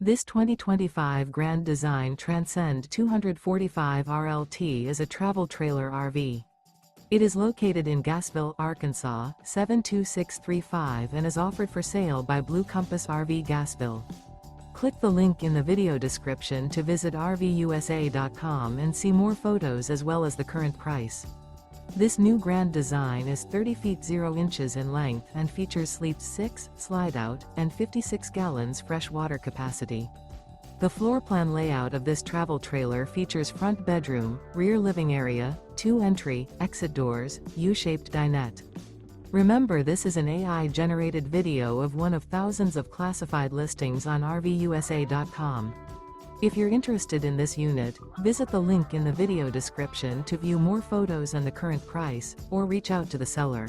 This 2025 Grand Design Transcend 245 RLT is a travel trailer RV. It is located in Gassville, Arkansas, 72635 and is offered for sale by Blue Compass RV Gassville. Click the link in the video description to visit RVUSA.com and see more photos as well as the current price. This new Grand Design is 30 feet 0 inches in length and features sleeps 6, Slideout, and 56 gallons fresh water capacity. The floor plan layout of this travel trailer features front bedroom, rear living area, 2 entry, exit doors, U-shaped dinette. Remember, this is an AI-generated video of one of thousands of classified listings on RVUSA.com. If you're interested in this unit, visit the link in the video description to view more photos and the current price, or reach out to the seller.